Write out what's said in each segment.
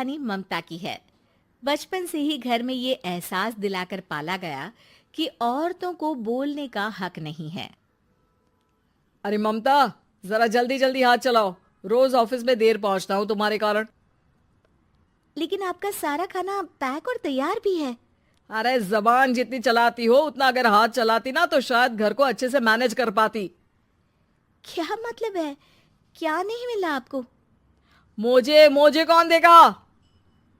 कहानी ममता की है। बचपन से ही घर में ये एहसास दिलाकर पाला गया कि औरतों को बोलने का हक नहीं है। अरे ममता, जरा जल्दी जल्दी हाथ चलाओ। रोज ऑफिस में देर पहुंचता हूँ तुम्हारे कारण। लेकिन आपका सारा खाना पैक और तैयार भी है। अरे जबान जितनी चलाती हो उतना अगर हाथ चलाती ना तो शायद घर को अच्छे से मैनेज कर पाती। क्या मतलब है? क्या नहीं मिला आपको? मोजे मोजे कौन देगा?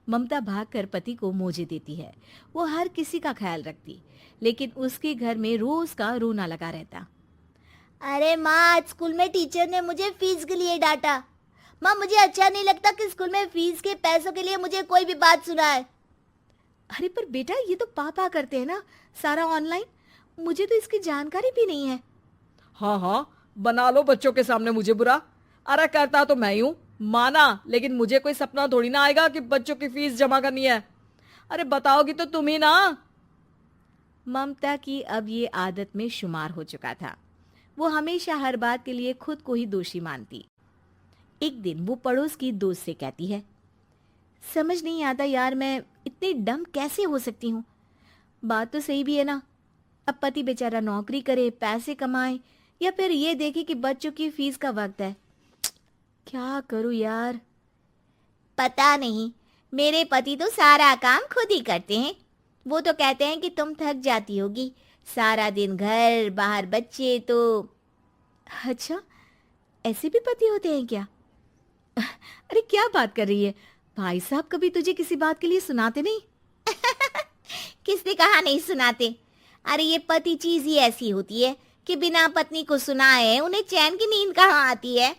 ममता भागकर पति को मोजे देती है। वो हर किसी का ख्याल रखती, लेकिन उसके घर में रोज का रोना लगा रहता। अरे माँ, आज स्कूल में टीचर ने मुझे फीस के लिए डांटा। माँ, मुझे अच्छा नहीं लगता कि स्कूल में फीस के पैसों के लिए मुझे कोई भी बात सुनाए। अरे पर बेटा, ये तो पापा करते हैं ना, सारा ऑनलाइन। मुझे तो इसकी जानकारी भी नहीं है। हाँ हाँ, बना लो बच्चों के सामने मुझे बुरा। अरे करता तो मैं ही हूँ, माना, लेकिन मुझे कोई सपना थोड़ी ना आएगा कि बच्चों की फीस जमा करनी है। अरे बताओगी तो तुम ही ना। ममता की अब ये आदत में शुमार हो चुका था। वो हमेशा हर बात के लिए खुद को ही दोषी मानती। एक दिन वो पड़ोस की दोस्त से कहती है, समझ नहीं आता यार, मैं इतनी डम कैसे हो सकती हूँ। बात तो सही भी है ना। अब पति बेचारा नौकरी करे, पैसे कमाए, या फिर ये देखे कि बच्चों की फीस का वक्त है। क्या करूँ यार। पता नहीं, मेरे पति तो सारा काम खुद ही करते हैं। वो तो कहते हैं कि तुम थक जाती होगी, सारा दिन घर बाहर बच्चे। तो अच्छा, ऐसे भी पति होते हैं क्या? अरे क्या बात कर रही है? भाई साहब कभी तुझे किसी बात के लिए सुनाते नहीं? किसने कहा नहीं सुनाते? अरे ये पति चीज ही ऐसी होती है कि बिना पत्नी को सुनाए उन्हें चैन की नींद कहाँ आती है।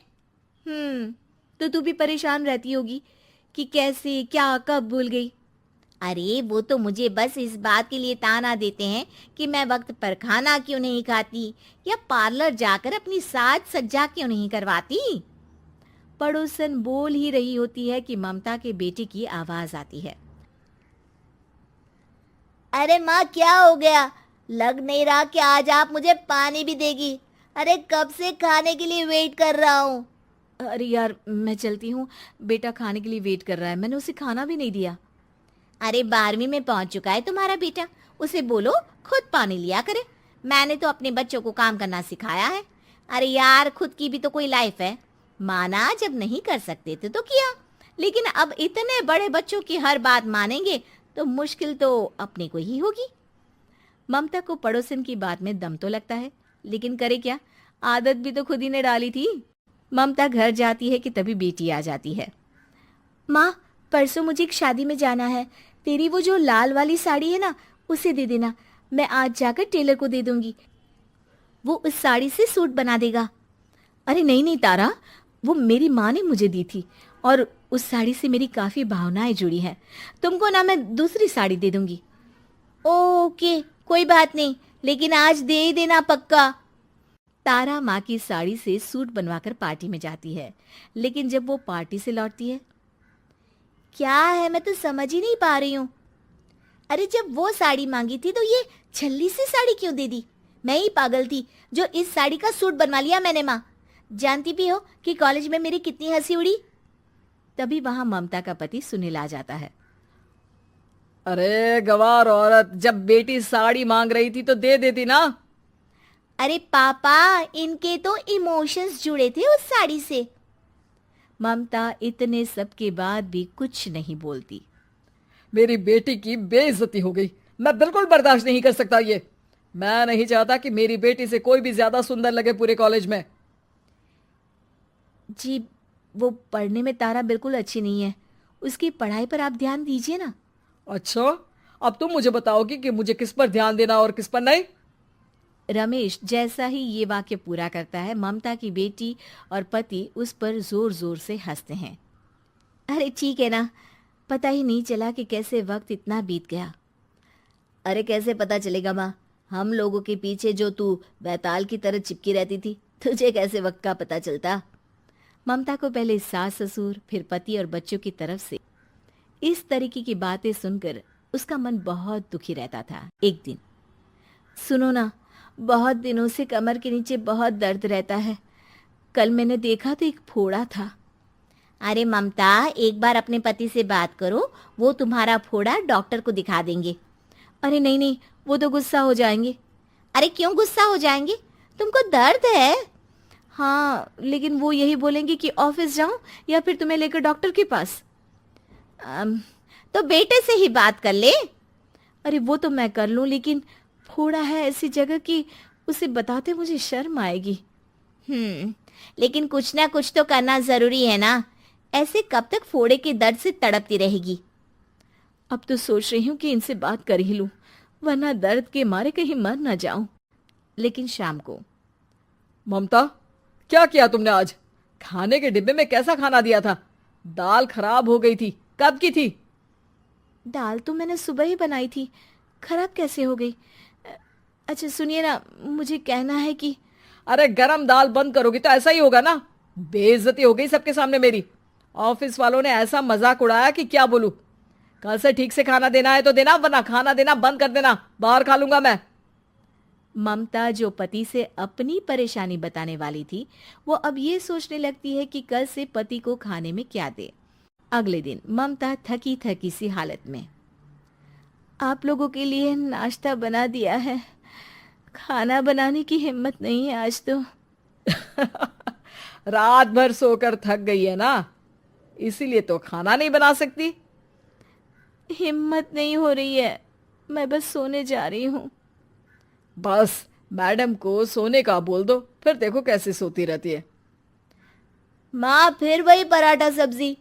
तो तू भी परेशान रहती होगी कि कैसे, क्या, कब भूल गई। अरे वो तो मुझे बस इस बात के लिए ताना देते हैं कि मैं वक्त पर खाना क्यों नहीं खाती या पार्लर जाकर अपनी साज सज्जा क्यों नहीं करवाती। पड़ोसन बोल ही रही होती है कि ममता के बेटे की आवाज आती है। अरे माँ, क्या हो गया? लग नहीं रहा कि आज आप मुझे पानी भी देगी। अरे कब से खाने के लिए वेट कर रहा हूँ। अरे यार, मैं चलती हूँ। बेटा खाने के लिए वेट कर रहा है, मैंने उसे खाना भी नहीं दिया। अरे 12वीं में पहुंच चुका है तुम्हारा बेटा, उसे बोलो खुद पानी लिया करे। मैंने तो अपने बच्चों को काम करना सिखाया है। अरे यार, खुद की भी तो कोई लाइफ है। माना जब नहीं कर सकते थे तो किया, लेकिन अब इतने बड़े बच्चों की हर बात मानेंगे तो मुश्किल तो अपने को ही होगी। ममता को पड़ोसन की बात में दम तो लगता है, लेकिन करे क्या, आदत भी तो खुद ही ने डाली थी। ममता घर जाती है कि तभी बेटी आ जाती है। माँ, परसों मुझे एक शादी में जाना है। तेरी वो जो लाल वाली साड़ी है ना, उसे दे देना। मैं आज जाकर टेलर को दे दूंगी, वो उस साड़ी से सूट बना देगा। अरे नहीं नहीं तारा, वो मेरी माँ ने मुझे दी थी और उस साड़ी से मेरी काफ़ी भावनाएं जुड़ी हैं। तुमको ना मैं दूसरी साड़ी दे दूंगी। ओके, कोई बात नहीं, लेकिन आज दे ही देना पक्का। तारा माँ की साड़ी से सूट बनवाकर पार्टी में जाती है, लेकिन जब वो पार्टी से लौटती है, क्या है, मैं तो समझ ही नहीं पा रही हूँ। अरे जब वो साड़ी मांगी थी तो ये छल्ली सी साड़ी क्यों दे दी? मैं ही पागल थी जो इस साड़ी का सूट बनवा लिया मैंने। माँ, जानती भी हो कि कॉलेज में मेरी कितनी हंसी उड़ी। तभी वहां ममता का पति सुनील आ जाता है। अरे गवार औरत, जब बेटी साड़ी मांग रही थी तो दे देती ना। अरे पापा, इनके तो इमोशंस जुड़े थे उस साड़ी से। ममता इतने सब के बाद भी कुछ नहीं बोलती। मेरी बेटी की बेइज्जती हो गई, मैं बिल्कुल बर्दाश्त नहीं कर सकता ये। मैं नहीं चाहता कि मेरी बेटी से कोई भी ज्यादा सुंदर लगे पूरे कॉलेज में। जी, वो पढ़ने में तारा बिल्कुल अच्छी नहीं है, उसकी पढ़ाई पर आप ध्यान दीजिए ना। अच्छा, अब तुम मुझे बताओगी कि मुझे किस पर ध्यान देना और किस पर नहीं। रमेश जैसा ही ये वाक्य पूरा करता है, ममता की बेटी और पति उस पर जोर जोर से हंसते हैं। अरे ठीक है ना, पता ही नहीं चला कि कैसे वक्त इतना बीत गया। अरे कैसे पता चलेगा माँ, हम लोगों के पीछे जो तू बैताल की तरह चिपकी रहती थी, तुझे कैसे वक्त का पता चलता। ममता को पहले सास ससुर, फिर पति और बच्चों की तरफ से इस तरीके की बातें सुनकर उसका मन बहुत दुखी रहता था। एक दिन, सुनो ना, बहुत दिनों से कमर के नीचे बहुत दर्द रहता है। कल मैंने देखा तो एक फोड़ा था। अरे ममता, एक बार अपने पति से बात करो, वो तुम्हारा फोड़ा डॉक्टर को दिखा देंगे। अरे नहीं नहीं, वो तो गुस्सा हो जाएंगे। अरे क्यों गुस्सा हो जाएंगे? तुमको दर्द है? हाँ, लेकिन वो यही बोलेंगे कि ऑफिस जाऊं या फिर तुम्हें लेकर डॉक्टर के पास। तो बेटे से ही बात कर ले। अरे वो तो मैं कर लूं, लेकिन फोड़ा है ऐसी जगह कि उसे बताते मुझे शर्म आएगी। लेकिन कुछ ना कुछ तो करना जरूरी है ना, ऐसे कब तक फोड़े के दर्द से तड़पती रहेगी? अब तो सोच रही हूँ कि इनसे बात कर ही लूं, वरना दर्द के मारे कहीं मर ना जाऊं। लेकिन शाम को, ममता, क्या किया तुमने आज? खाने के डिब्बे में कैसा खाना दिया था? दाल खराब हो गई थी। कब की थी? दाल तो मैंने सुबह ही बनाई थी, खराब कैसे हो गई? अच्छा सुनिए ना, मुझे कहना है कि अरे गरम दाल बंद करोगी तो ऐसा ही होगा ना। बेइज्जती हो गई सबके सामने मेरी। ऑफिस वालों ने ऐसा मजाक उड़ाया कि क्या बोलूं। कल से ठीक से खाना देना है तो देना, वरना खाना देना बंद कर देना। बाहर खा लूंगा मैं। ममता, जो पति से अपनी परेशानी बताने वाली थी, वो अब ये सोचने लगती है कि कल से पति को खाने में क्या दे। अगले दिन ममता थकी थकी सी हालत में, आप लोगों के लिए नाश्ता बना दिया है, खाना बनाने की हिम्मत नहीं है आज तो। रात भर सोकर थक गई है ना, इसीलिए तो खाना नहीं बना सकती। हिम्मत नहीं हो रही है, मैं बस सोने जा रही हूँ। बस मैडम को सोने का बोल दो, फिर देखो कैसे सोती रहती है। माँ, फिर वही पराठा सब्जी।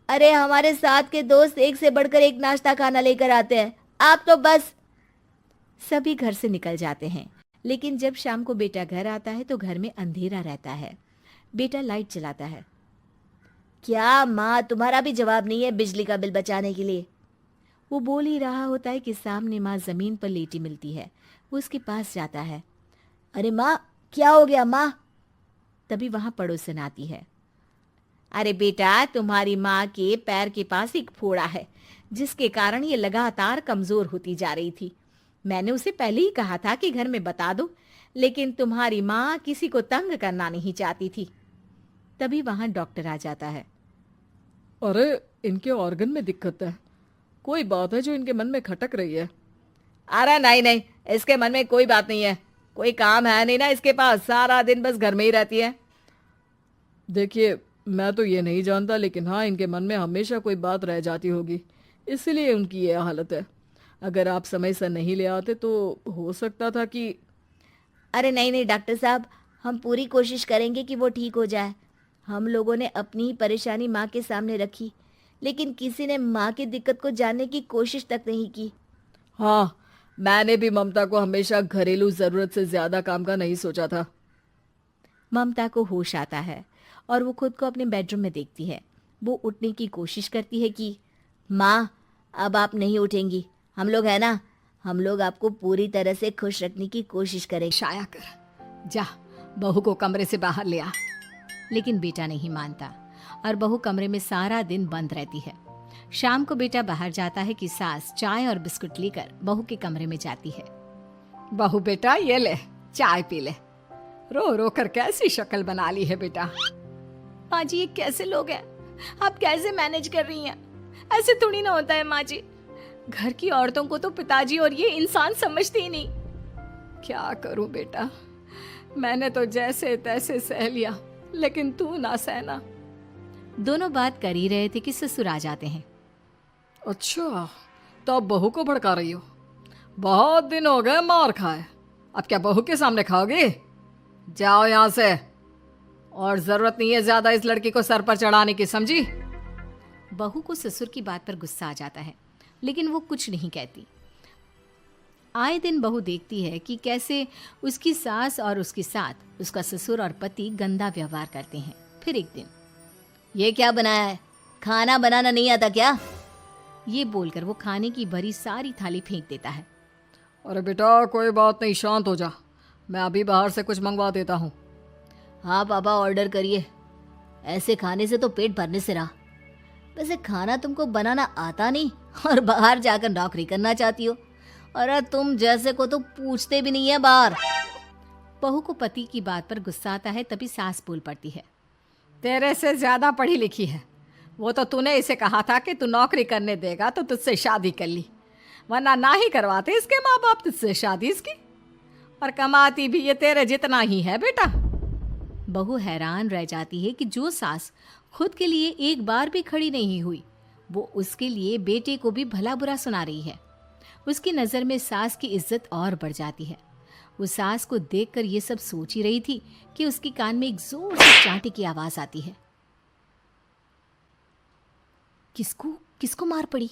अरे हमारे साथ के दोस्त एक से बढ़कर एक नाश्ता खाना लेकर आते हैं, आप तो बस। सभी घर से निकल जाते हैं, लेकिन जब शाम को बेटा घर आता है तो घर में अंधेरा रहता है। बेटा लाइट जलाता है। क्या माँ, तुम्हारा भी जवाब नहीं है बिजली का बिल बचाने के लिए? वो बोल ही रहा होता है कि सामने माँ जमीन पर लेटी मिलती है। वो उसके पास जाता है। अरे माँ, क्या हो गया माँ? तभी वहां पड़ोसन आती है। अरे बेटा, तुम्हारी माँ के पैर के पास एक फोड़ा है, जिसके कारण ये लगातार कमजोर होती जा रही थी। मैंने उसे पहले ही कहा था कि घर में बता दो, लेकिन तुम्हारी माँ किसी को तंग करना नहीं चाहती थी। तभी वहां डॉक्टर आ जाता है। अरे इनके ऑर्गन में दिक्कत है, कोई बात है जो इनके मन में खटक रही है। अरे नहीं नहीं, इसके मन में कोई बात नहीं है, कोई काम है नहीं ना इसके पास, सारा दिन बस घर में ही रहती है। देखिए, मैं तो ये नहीं जानता, लेकिन हाँ, इनके मन में हमेशा कोई बात रह जाती होगी, इसलिए उनकी ये हालत है। अगर आप समय से नहीं ले आते तो हो सकता था कि। अरे नहीं नहीं डॉक्टर साहब, हम पूरी कोशिश करेंगे कि वो ठीक हो जाए। हम लोगों ने अपनी ही परेशानी माँ के सामने रखी, लेकिन किसी ने माँ की दिक्कत को जानने की कोशिश तक नहीं की। हाँ, मैंने भी ममता को हमेशा घरेलू जरूरत से ज्यादा काम का नहीं सोचा था। ममता को होश आता है और वो खुद को अपने बेडरूम में देखती है। वो उठने की कोशिश करती है कि माँ, अब आप नहीं उठेंगी, हम लोग है ना, हम लोग आपको पूरी तरह से खुश रखने की कोशिश करेंगे। शाया कर, जा बहू को कमरे से बाहर ले आ। लेकिन बेटा नहीं मानता और बहू कमरे में सारा दिन बंद रहती है। शाम को बेटा बाहर जाता है कि सास चाय और बिस्कुट लेकर बहू के कमरे में जाती है। बहू बेटा ये ले, चाय पी ले। रो रो कर कैसी शक्ल बना ली है बेटा। माँ जी, ये कैसे लोग हैं? आप कैसे मैनेज कर रही हैं? ऐसे थोड़ी ना होता है माँ जी। घर की औरतों को तो पिताजी और ये इंसान समझते ही नहीं। क्या करूं बेटा, मैंने तो जैसे तैसे सह लिया, लेकिन तू ना सहना। दोनों बात कर ही रहे थे कि ससुर आ जाते हैं। अच्छा, तो अब बहू को भड़का रही हो? बहुत दिन हो गए मार खाए, अब क्या बहू के सामने खाओगे? जाओ यहाँ से, और जरूरत नहीं है ज्यादा इस लड़की को सर पर चढ़ाने की, समझी? बहू को ससुर की बात पर गुस्सा आ जाता है, लेकिन वो कुछ नहीं कहती। आए दिन बहू देखती है कि कैसे उसकी सास और उसके साथ उसका ससुर और पति गंदा व्यवहार करते हैं। फिर एक दिन, ये क्या बनाया है? खाना बनाना नहीं आता क्या? ये बोलकर वो खाने की भरी सारी थाली फेंक देता है। अरे बेटा कोई बात नहीं, शांत हो जा, मैं अभी बाहर से कुछ मंगवा देता हूँ। हाँ पापा, ऑर्डर करिए, ऐसे खाने से तो पेट भरने से रहा। वैसे खाना तुमको बनाना आता नहीं और बाहर जाकर नौकरी करना चाहती हो। अरे तुम जैसे को तो पूछते भी नहीं है बाहर। बहू को पति की बात पर गुस्सा आता है, तभी सास बोल पड़ती है। तेरे से ज्यादा पढ़ी लिखी है, वो तो तूने इसे कहा था कि तू नौकरी करने देगा तो तुझसे शादी कर ली, वरना ना ही करवाते इसके माँ बाप तुझसे शादी इसकी। और कमाती भी ये तेरे जितना ही है बेटा। बहू हैरान रह जाती है कि जो सास खुद के लिए एक बार भी खड़ी नहीं हुई, वो उसके लिए बेटे को भी भला बुरा सुना रही है। उसकी नज़र में सास की इज्जत और बढ़ जाती है। वो सास को देखकर ये सब सोच ही रही थी कि उसके कान में एक जोर से चांटे की आवाज़ आती है। किसको मार पड़ी?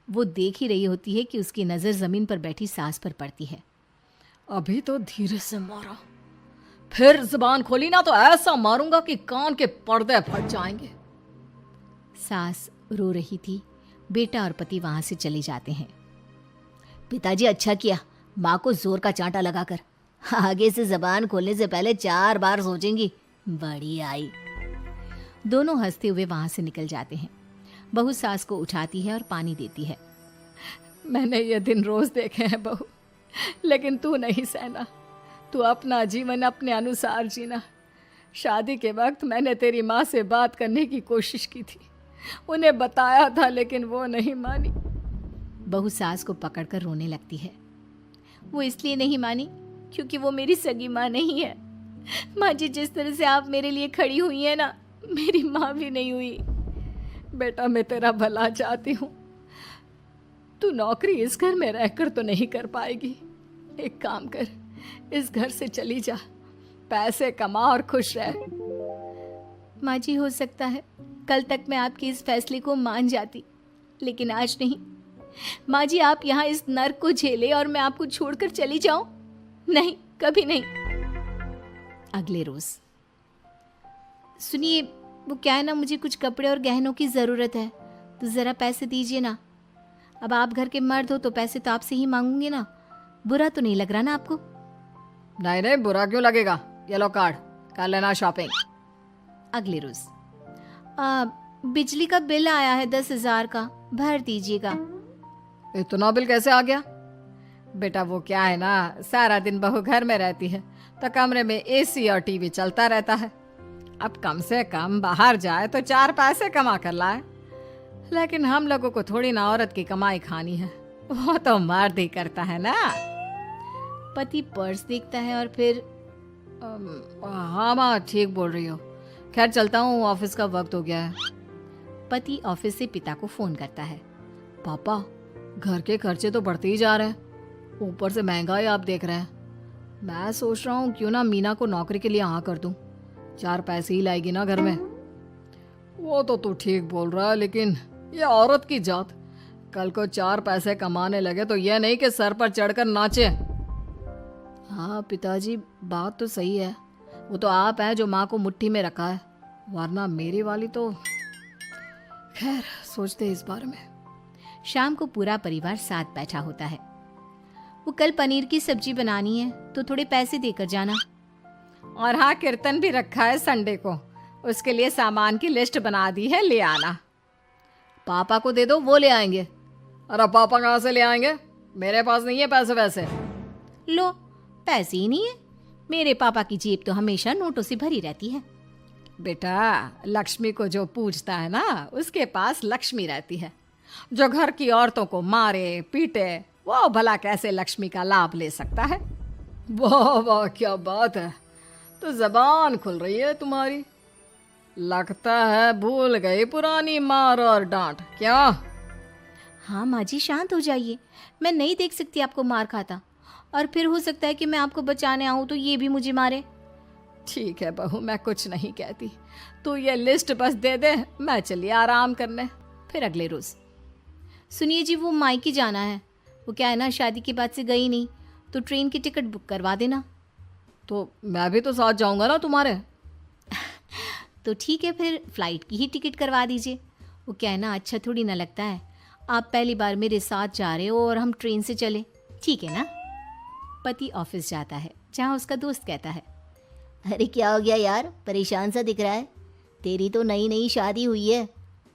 वो देख ही रही होती है कि उसकी नज़र ज़मीन पर बैठी सास पर पड़ती है। अभी तो धीरे से मारा, फिर जुबान खोली ना तो ऐसा मारूंगा कि कान के पर्दे फट जाएंगे। सास रो रही थी। बेटा और पति वहां से चले जाते हैं। पिताजी अच्छा किया माँ को जोर का चांटा लगाकर, आगे से जबान खोलने से पहले 4 बार सोचेंगी। बड़ी आई। दोनों हंसते हुए वहां से निकल जाते हैं। बहू सास को उठाती है और पानी देती है। मैंने ये दिन रोज देखे हैं बहू, लेकिन तू नहीं सहना। तू अपना जीवन अपने अनुसार जीना। शादी के वक्त मैंने तेरी माँ से बात करने की कोशिश की थी, उन्हें बताया था, लेकिन वो नहीं मानी। बहू सास को पकड़कर रोने लगती है। वो इसलिए नहीं मानी क्योंकि वो मेरी सगी माँ नहीं है। माँ जी, जिस तरह से आप मेरे लिए खड़ी हुई है ना, मेरी माँ भी नहीं हुई। बेटा, मैं तेरा भला चाहती हूँ। तू नौकरी इस घर में रहकर तो नहीं कर पाएगी। एक काम कर, इस घर से चली जा, पैसे कमा और खुश रह। माँ जी, हो सकता है कल तक मैं आपके इस फैसले को मान जाती, लेकिन आज नहीं। माँ जी, आप यहाँ इस नर्क को झेले और मैं आपको छोड़कर चली जाऊं? नहीं, कभी नहीं। अगले रोज, सुनिए, वो क्या है ना, मुझे कुछ कपड़े और गहनों की ज़रूरत है, तो ज़रा पैसे दीजिए ना। अब आप घर के मर्द हो तो पैसे तो आपसे ही मांगूंगे ना। बुरा तो नहीं लग रहा ना आपको? नहीं नहीं, बुरा क्यों लगेगा। ये लो कार्ड, कर लेना शॉपिंग। अगले रोज, बिजली का बिल आया है 10,000 का, भर दीजिएगा। इतना बिल कैसे आ गया? बेटा, वो क्या है ना, सारा दिन बहू घर में रहती है तो कमरे में एसी और टीवी चलता रहता है। अब कम से कम बाहर जाए तो 4 पैसे कमा कर लाए। लेकिन हम लोगों को थोड़ी ना औरत की कमाई खानी है, वो तो मर्द ही करता है ना। पति पर्स देखता है और फिर हाँ माँ, ठीक बोल रही हो। खैर चलता हूँ, ऑफिस का वक्त हो गया है। पति ऑफिस से पिता को फोन करता है। पापा, घर के खर्चे तो बढ़ते ही जा रहे हैं, ऊपर से महंगाई आप देख रहे हैं। मैं सोच रहा हूँ क्यों ना मीना को नौकरी के लिए हाँ कर दूँ, 4 पैसे ही लाएगी ना घर में। वो तो तू ठीक बोल रहा है, लेकिन ये औरत की जात, कल को 4 पैसे कमाने लगे तो यह नहीं कि सर पर चढ़कर नाचे। हाँ पिताजी, बात तो सही है। वो तो आप हैं जो माँ को मुट्ठी में रखा है, वरना मेरी वाली तो। खैर, सोचते इस बारे में। शाम को पूरा परिवार साथ बैठा होता है। वो कल पनीर की सब्जी बनानी है तो थोड़े पैसे देकर जाना। और हाँ, कीर्तन भी रखा है संडे को, उसके लिए सामान की लिस्ट बना दी है, ले आना। पापा को दे दो, वो ले आएंगे। अरे पापा कहाँ से ले आएंगे, मेरे पास नहीं है पैसे वैसे। लो, पैसे ही नहीं है? मेरे पापा की जेब तो हमेशा नोटों से भरी रहती है। बेटा, लक्ष्मी को जो पूजता है ना, उसके पास लक्ष्मी रहती है। जो घर की औरतों को मारे पीटे, वो भला कैसे लक्ष्मी का लाभ ले सकता है? वाह वाह, क्या बात है, तो जबान खुल रही है तुम्हारी। लगता है भूल गई पुरानी मार और डांट, क्या? हाँ माँ जी, शांत हो जाइए। मैं नहीं देख सकती आपको मार खाता, और फिर हो सकता है कि मैं आपको बचाने आऊँ तो ये भी मुझे मारे। ठीक है बहू, मैं कुछ नहीं कहती, तू ये लिस्ट बस दे दे, मैं चली आराम करने। फिर अगले रोज, सुनिए जी, वो मायके जाना है। वो क्या है ना, शादी के बाद से गई नहीं, तो ट्रेन की टिकट बुक करवा देना। तो मैं भी तो साथ जाऊंगा ना तुम्हारे। तो ठीक है, फिर फ्लाइट की ही टिकट करवा दीजिए। वो क्या है ना, अच्छा थोड़ी ना लगता है आप पहली बार मेरे साथ जा रहे हो और हम ट्रेन से चले, ठीक है ना? पति ऑफिस जाता है, जहाँ उसका दोस्त कहता है, अरे क्या हो गया यार, परेशान सा दिख रहा है। तेरी तो नई नई शादी हुई है,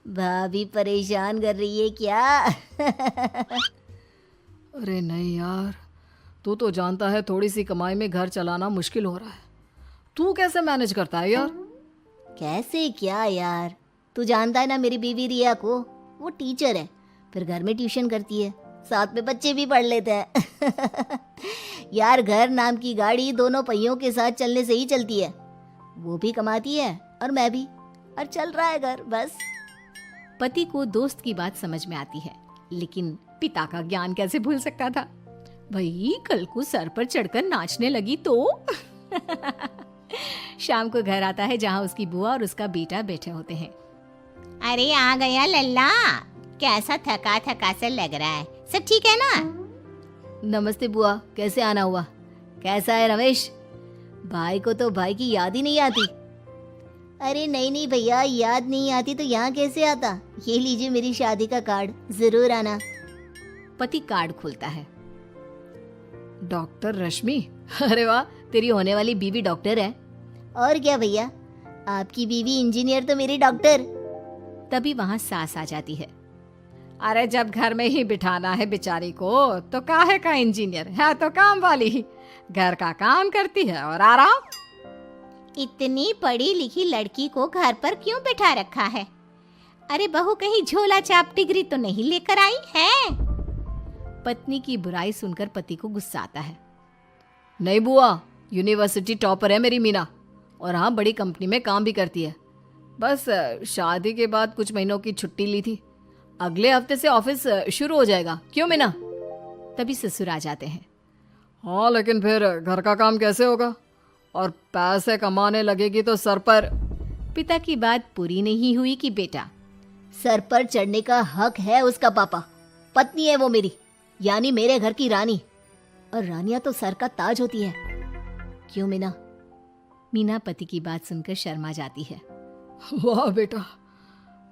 भाभी परेशान कर रही है क्या? अरे नहीं यार, तू तो जानता है थोड़ी सी कमाई में घर चलाना मुश्किल हो रहा है। तू कैसे मैनेज करता है यार? कैसे क्या यार, तू जानता है ना मेरी बीवी रिया को, वो टीचर है, फिर घर में ट्यूशन करती है, साथ में बच्चे भी पढ़ लेते हैं। यार घर नाम की गाड़ी दोनों पहियों के साथ चलने से ही चलती है। वो भी कमाती है और मैं भी, और चल रहा है घर बस। पति को दोस्त की बात समझ में आती है, लेकिन पिता का ज्ञान कैसे भूल सकता था। भाई कल को सर पर चढ़कर नाचने लगी तो। शाम को घर आता है जहाँ उसकी बुआ और उसका बेटा बैठे होते हैं। अरे आ गया लल्ला, कैसा थका थका सा लग रहा है, सब ठीक है ना? नमस्ते बुआ, कैसे आना हुआ? कैसा है रमेश? भाई को तो भाई की याद ही नहीं आती। अरे नहीं नहीं भैया, याद नहीं आती तो यहाँ कैसे आता? ये लीजिए मेरी शादी का कार्ड, जरूर आना। पति कार्ड खोलता है। डॉक्टर रश्मि, अरे वाह, तेरी होने वाली बीवी डॉक्टर है। और क्या भैया, आपकी बीवी इंजीनियर तो मेरी डॉक्टर। तभी वहाँ सास आ जाती है। अरे जब घर में ही बिठाना है बेचारी को तो काहे का इंजीनियर है, तो काम वाली ही, घर का काम करती है और आराम। इतनी पढ़ी लिखी लड़की को घर पर क्यों बिठा रखा है? अरे बहू कहीं झोला छाप डिग्री तो नहीं लेकर आई है? पत्नी की बुराई सुनकर पति को गुस्सा आता है। नहीं बुआ, यूनिवर्सिटी टॉपर है मेरी मीना, और हाँ बड़ी कंपनी में काम भी करती है। बस शादी के बाद कुछ महीनों की छुट्टी ली थी, अगले हफ्ते से ऑफिस शुरू हो जाएगा। क्यों मीना? तभी ससुर आ जाते हैं। हाँ लेकिन फिर घर का काम कैसे होगा, और पैसे कमाने लगेगी तो सर पर। पिता की बात पूरी नहीं हुई कि बेटा, सर पर चढ़ने का हक है उसका पापा, पत्नी है वो मेरी, यानी मेरे घर की रानी, और रानियां तो सर का ताज होती है। क्यों मीना? मीना पति की बात सुनकर शर्मा जाती है। वाह बेटा,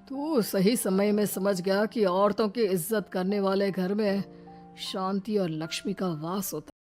तू सही समय में समझ गया कि औरतों की इज्जत करने वाले घर में शांति और लक्ष्मी का वास होता है।